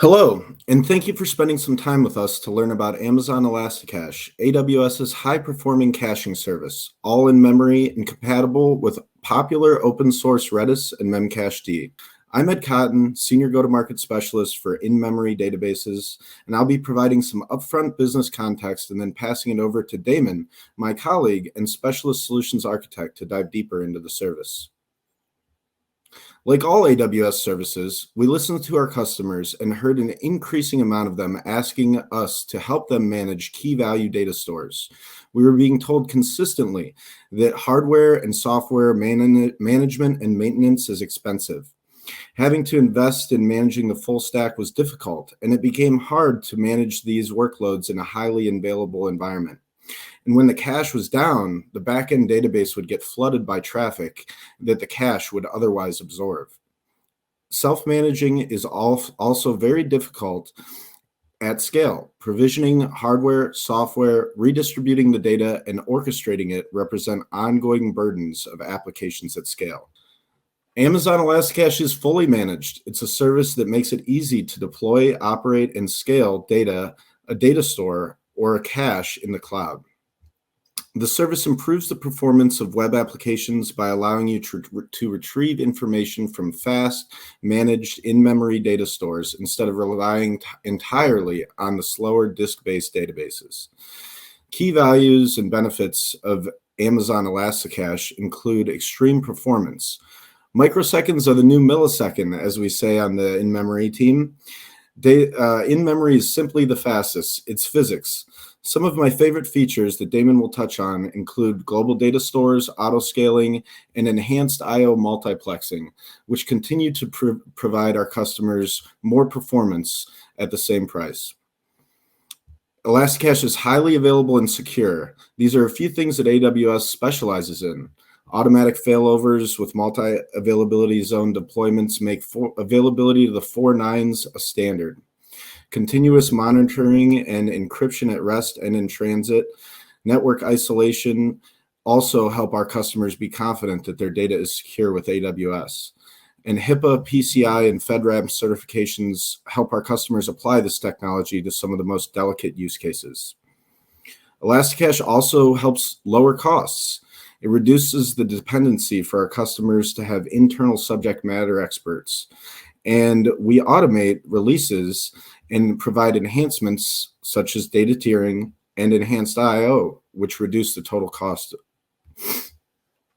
Hello, and thank you for spending some time with us to learn about Amazon ElastiCache, AWS's high-performing caching service, all in memory and compatible with popular open-source Redis and Memcached. I'm Ed Cotton, Senior Go-to-Market Specialist for in-memory databases, and I'll be providing some upfront business context and then passing it over to Damon, my colleague and Specialist Solutions Architect, to dive deeper into the service. Like all AWS services, we listened to our customers and heard an increasing amount of them asking us to help them manage key value data stores. We were being told consistently that hardware and software management and maintenance is expensive. Having to invest in managing the full stack was difficult, and it became hard to manage these workloads in a highly available environment. And when the cache was down, the backend database would get flooded by traffic that the cache would otherwise absorb. Self-managing is also very difficult at scale. Provisioning hardware, software, redistributing the data, and orchestrating it represent ongoing burdens of applications at scale. Amazon ElastiCache is fully managed. It's a service that makes it easy to deploy, operate, and scale a data store, or a cache in the cloud. The service improves the performance of web applications by allowing you to retrieve information from fast, managed in-memory data stores instead of relying entirely on the slower disk-based databases. Key values and benefits of Amazon ElastiCache include extreme performance. Microseconds are the new millisecond, as we say on the in-memory team. In-memory is simply the fastest. It's physics. Some of my favorite features that Damon will touch on include global data stores, auto-scaling, and enhanced I/O multiplexing, which continue to provide our customers more performance at the same price. ElastiCache is highly available and secure. These are a few things that AWS specializes in. Automatic failovers with multi-availability zone deployments make availability to the 4 nines a standard. Continuous monitoring and encryption at rest and in transit. Network isolation also help our customers be confident that their data is secure with AWS. And HIPAA, PCI, and FedRAMP certifications help our customers apply this technology to some of the most delicate use cases. ElastiCache also helps lower costs. It reduces the dependency for our customers to have internal subject matter experts. And we automate releases and provide enhancements such as data tiering and enhanced I/O, which reduce the total cost.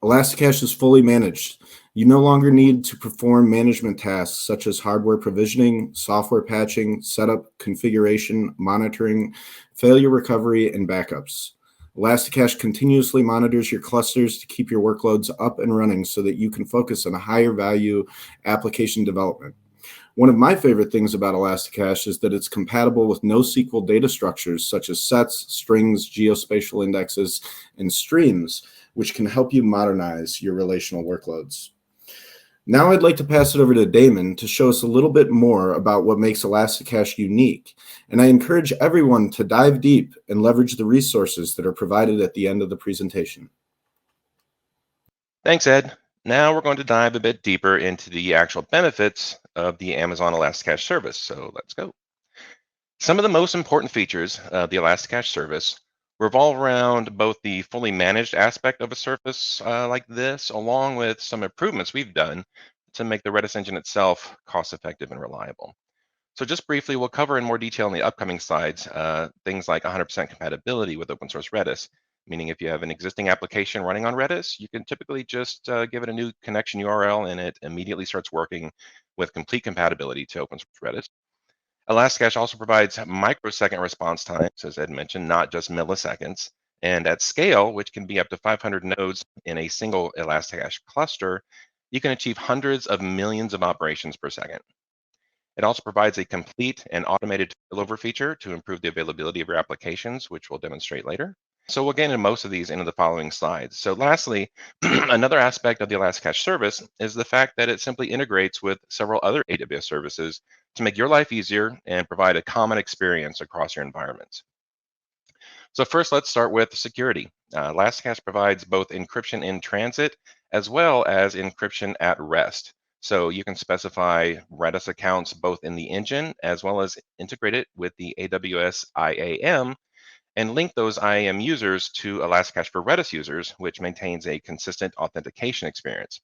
ElastiCache is fully managed. You no longer need to perform management tasks such as hardware provisioning, software patching, setup, configuration, monitoring, failure recovery, and backups. ElastiCache continuously monitors your clusters to keep your workloads up and running so that you can focus on a higher value application development. One of my favorite things about ElastiCache is that it's compatible with NoSQL data structures such as sets, strings, geospatial indexes, and streams, which can help you modernize your relational workloads. Now I'd like to pass it over to Damon to show us a little bit more about what makes ElastiCache unique. And I encourage everyone to dive deep and leverage the resources that are provided at the end of the presentation. Thanks, Ed. Now we're going to dive a bit deeper into the actual benefits of the Amazon ElastiCache service. So let's go. Some of the most important features of the ElastiCache service revolve around both the fully managed aspect of a service like this, along with some improvements we've done to make the Redis engine itself cost-effective and reliable. So just briefly, we'll cover in more detail in the upcoming slides things like 100% compatibility with open source Redis, meaning if you have an existing application running on Redis, you can typically just give it a new connection URL and it immediately starts working with complete compatibility to open source Redis. ElastiCache also provides microsecond response times, as Ed mentioned, not just milliseconds. And at scale, which can be up to 500 nodes in a single ElastiCache cluster, you can achieve hundreds of millions of operations per second. It also provides a complete and automated failover feature to improve the availability of your applications, which we'll demonstrate later. So we'll get into most of these in the following slides. So lastly, another aspect of the ElastiCache service is the fact that it simply integrates with several other AWS services to make your life easier and provide a common experience across your environments. So first, let's start with security. ElastiCache provides both encryption in transit as well as encryption at rest. So you can specify Redis accounts both in the engine as well as integrate it with the AWS IAM and link those IAM users to ElastiCache for Redis users, which maintains a consistent authentication experience.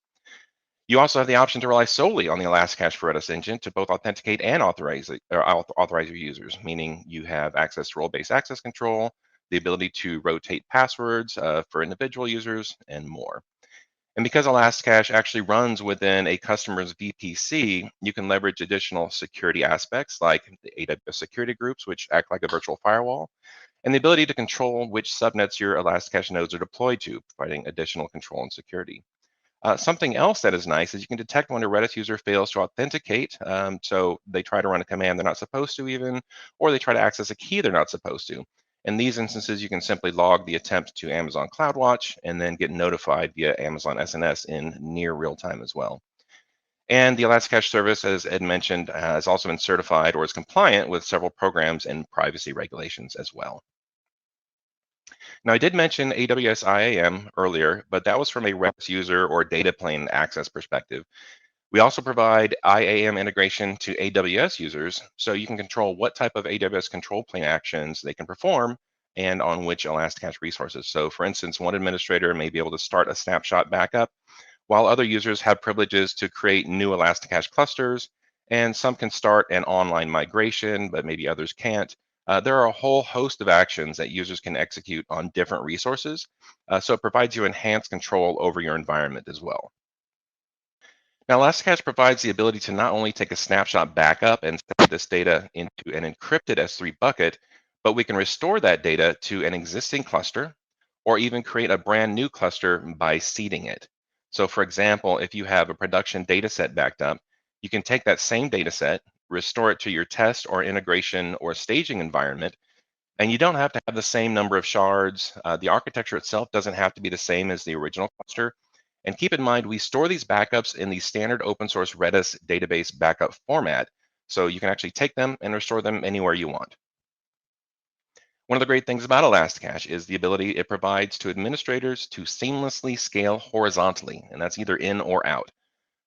You also have the option to rely solely on the ElastiCache for Redis engine to both authenticate and authorize your users, meaning you have access to role-based access control, the ability to rotate passwords for individual users, and more. And because ElastiCache actually runs within a customer's VPC, you can leverage additional security aspects like the AWS security groups, which act like a virtual firewall, and the ability to control which subnets your ElastiCache nodes are deployed to, providing additional control and security. Something else that is nice is you can detect when a Redis user fails to authenticate. So they try to run a command they're not supposed to even, or they try to access a key they're not supposed to. In these instances, you can simply log the attempt to Amazon CloudWatch and then get notified via Amazon SNS in near real time as well. And the ElastiCache service, as Ed mentioned, has also been certified or is compliant with several programs and privacy regulations as well. Now, I did mention AWS IAM earlier, but that was from a Redis user or data plane access perspective. We also provide IAM integration to AWS users, so you can control what type of AWS control plane actions they can perform and on which ElastiCache resources. So for instance, one administrator may be able to start a snapshot backup, while other users have privileges to create new ElastiCache clusters, and some can start an online migration, but maybe others can't. There are a whole host of actions that users can execute on different resources, so it provides you enhanced control over your environment as well. Now, ElastiCache provides the ability to not only take a snapshot backup and send this data into an encrypted S3 bucket, but we can restore that data to an existing cluster or even create a brand new cluster by seeding it. So for example, if you have a production data set backed up, you can take that same data set, restore it to your test or integration or staging environment, and you don't have to have the same number of shards. The architecture itself doesn't have to be the same as the original cluster. And keep in mind, we store these backups in the standard open source Redis database backup format. So you can actually take them and restore them anywhere you want. One of the great things about ElastiCache is the ability it provides to administrators to seamlessly scale horizontally, and that's either in or out.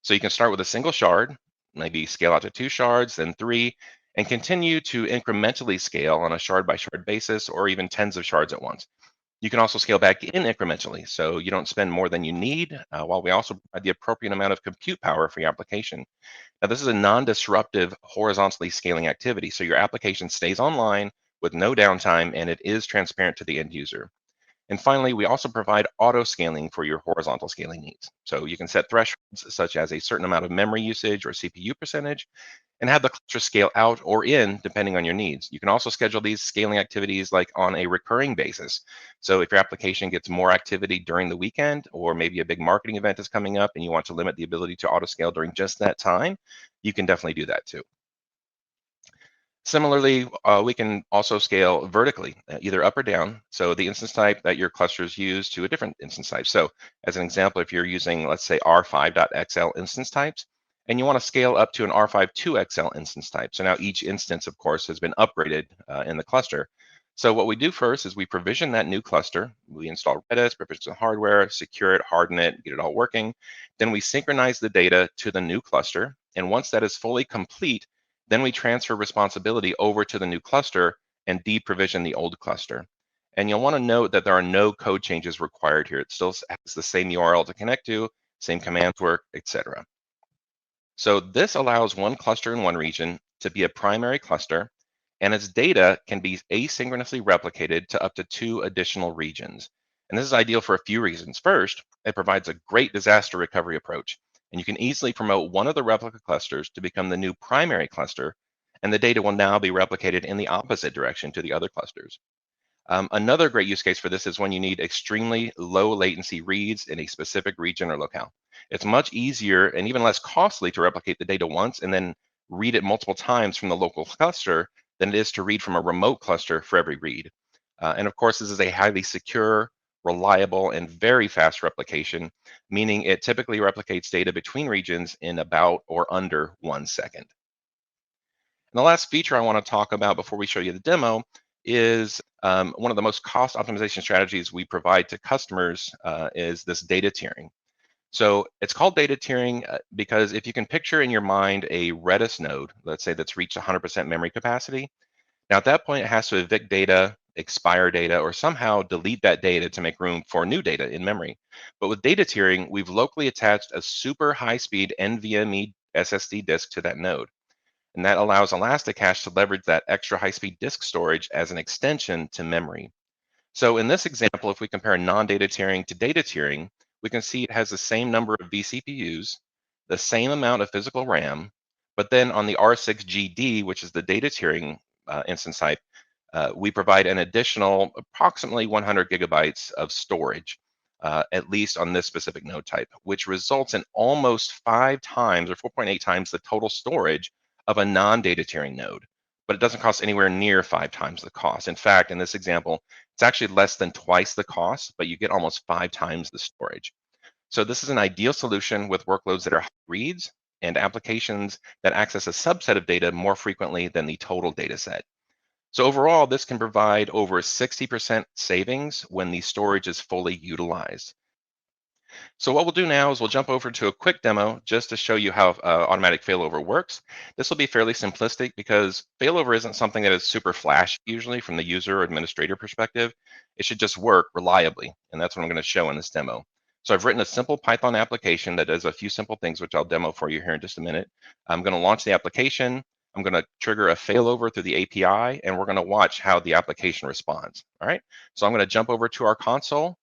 So you can start with a single shard, maybe scale out to 2 shards, then 3, and continue to incrementally scale on a shard by shard basis or even tens of shards at once. You can also scale back in incrementally, so you don't spend more than you need, while we also provide the appropriate amount of compute power for your application. Now, this is a non-disruptive horizontally scaling activity, so your application stays online with no downtime, and it is transparent to the end user. And finally, we also provide auto scaling for your horizontal scaling needs. So you can set thresholds such as a certain amount of memory usage or CPU percentage and have the cluster scale out or in depending on your needs. You can also schedule these scaling activities like on a recurring basis. So if your application gets more activity during the weekend or maybe a big marketing event is coming up and you want to limit the ability to auto scale during just that time, you can definitely do that too. Similarly, we can also scale vertically, either up or down. So the instance type that your clusters use to a different instance type. So as an example, if you're using, let's say, R5.XL instance types, and you want to scale up to an R5.2XL instance type. So now each instance, of course, has been upgraded in the cluster. So what we do first is we provision that new cluster. We install Redis, provision the hardware, secure it, harden it, get it all working. Then we synchronize the data to the new cluster. And once that is fully complete, then we transfer responsibility over to the new cluster and deprovision the old cluster. And you'll want to note that there are no code changes required here. It still has the same URL to connect to, same commands work, etc. So this allows one cluster in one region to be a primary cluster, and its data can be asynchronously replicated to up to 2 additional regions. And this is ideal for a few reasons. First, it provides a great disaster recovery approach, and you can easily promote one of the replica clusters to become the new primary cluster, and the data will now be replicated in the opposite direction to the other clusters. Another great use case for this is when you need extremely low latency reads in a specific region or locale. It's much easier and even less costly to replicate the data once and then read it multiple times from the local cluster than it is to read from a remote cluster for every read. And of course, this is a highly secure, reliable, and very fast replication, meaning it typically replicates data between regions in about or under 1 second. And the last feature I want to talk about before we show you the demo is one of the most cost optimization strategies we provide to customers is this data tiering. So it's called data tiering because if you can picture in your mind a Redis node, let's say that's reached 100% memory capacity, now at that point it has to evict data, expire data, or somehow delete that data to make room for new data in memory. But with data tiering, we've locally attached a super high-speed NVMe SSD disk to that node. And that allows ElastiCache to leverage that extra high-speed disk storage as an extension to memory. So in this example, if we compare non-data tiering to data tiering, we can see it has the same number of vCPUs, the same amount of physical RAM, but then on the R6GD, which is the data tiering instance type, we provide an additional approximately 100 gigabytes of storage, at least on this specific node type, which results in almost 5 times or 4.8 times the total storage of a non-data tiering node. But it doesn't cost anywhere near 5 times the cost. In fact, in this example, it's actually less than twice the cost, but you get almost 5 times the storage. So this is an ideal solution with workloads that are high reads and applications that access a subset of data more frequently than the total data set. So overall, this can provide over 60% savings when the storage is fully utilized. So what we'll do now is we'll jump over to a quick demo just to show you how automatic failover works. This will be fairly simplistic because failover isn't something that is super flashy usually from the user or administrator perspective. It should just work reliably, and that's what I'm going to show in this demo. So I've written a simple Python application that does a few simple things, which I'll demo for you here in just a minute. I'm going to launch the application. I'm going to trigger a failover through the API, and we're going to watch how the application responds. All right. So I'm going to jump over to our console.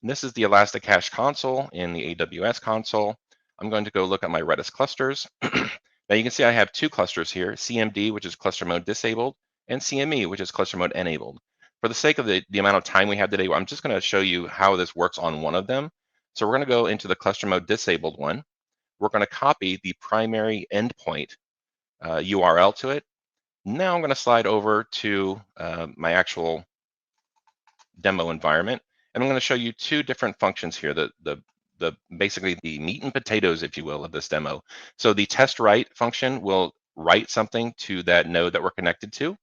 And this is the ElastiCache console in the AWS console. I'm going to go look at my Redis clusters. Now you can see I have two clusters here, CMD, which is cluster mode disabled, and CME, which is cluster mode enabled. For the sake of the amount of time we have today, I'm just going to show you how this works on one of them. So we're going to go into the cluster mode disabled one. We're going to copy the primary endpoint URL to it. Now I'm going to slide over to my actual demo environment. And I'm going to show you two different functions here, the basically the meat and potatoes, if you will, of this demo. So the test write function will write something to that node that we're connected to.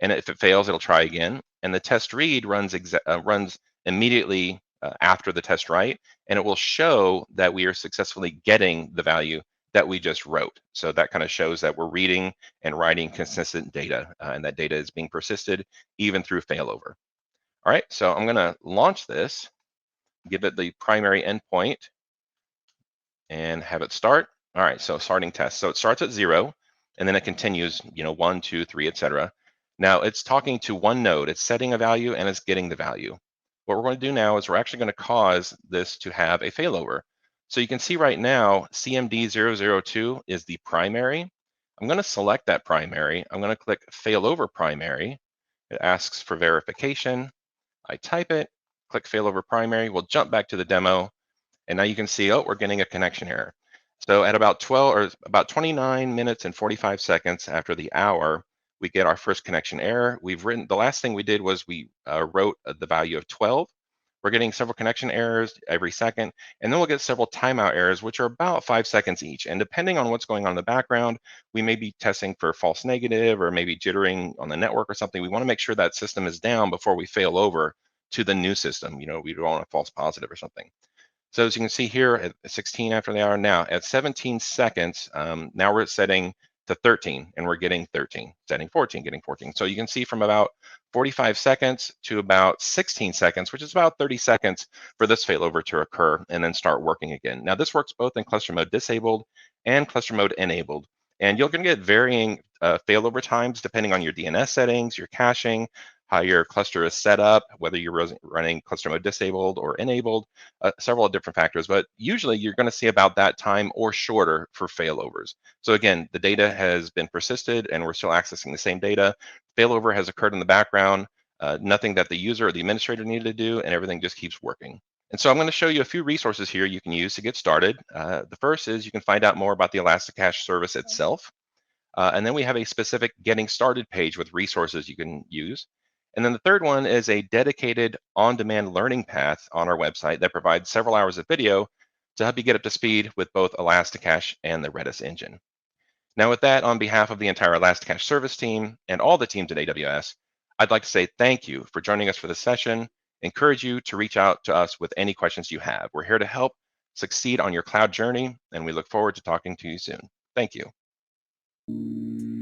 And if it fails, it'll try again. And the test read runs immediately after the test write, and it will show that we are successfully getting the value that we just wrote. So that kind of shows that we're reading and writing consistent data, and that data is being persisted even through failover. All right, so I'm going to launch this, give it the primary endpoint, and have it start. All right, so starting test. So it starts at 0, and then it continues, 1, 2, 3, etc. Now it's talking to one node. It's setting a value, and it's getting the value. What we're going to do now is we're actually going to cause this to have a failover. So you can see right now, CMD002 is the primary. I'm going to select that primary. I'm going to click failover primary. It asks for verification. I type it, click failover primary. We'll jump back to the demo, and now you can see, oh, we're getting a connection error. So at about 29 minutes and 45 seconds after the hour, we get our first connection error. The last thing we did was we wrote the value of 12. We're getting several connection errors every second, and then we'll get several timeout errors, which are about 5 seconds each. And depending on what's going on in the background, we may be testing for false negative or maybe jittering on the network or something. We want to make sure that system is down before we fail over to the new system. We don't want a false positive or something. So as you can see here at 16 after the hour now, at 17 seconds, now we're setting to 13 and we're getting 13, setting 14, getting 14. So you can see from about 45 seconds to about 16 seconds, which is about 30 seconds for this failover to occur and then start working again. Now this works both in cluster mode disabled and cluster mode enabled. And you're going to get varying failover times depending on your DNS settings, your caching, how your cluster is set up, whether you're running cluster mode disabled or enabled, several different factors, but usually you're going to see about that time or shorter for failovers. So again, the data has been persisted and we're still accessing the same data. Failover has occurred in the background, nothing that the user or the administrator needed to do, and everything just keeps working. And so I'm going to show you a few resources here you can use to get started. The first is you can find out more about the ElastiCache service itself. And then we have a specific getting started page with resources you can use. And then the third one is a dedicated on-demand learning path on our website that provides several hours of video to help you get up to speed with both ElastiCache and the Redis engine. Now with that, on behalf of the entire ElastiCache service team and all the teams at AWS, I'd like to say thank you for joining us for this session. Encourage you to reach out to us with any questions you have. We're here to help succeed on your cloud journey, and we look forward to talking to you soon. Thank you.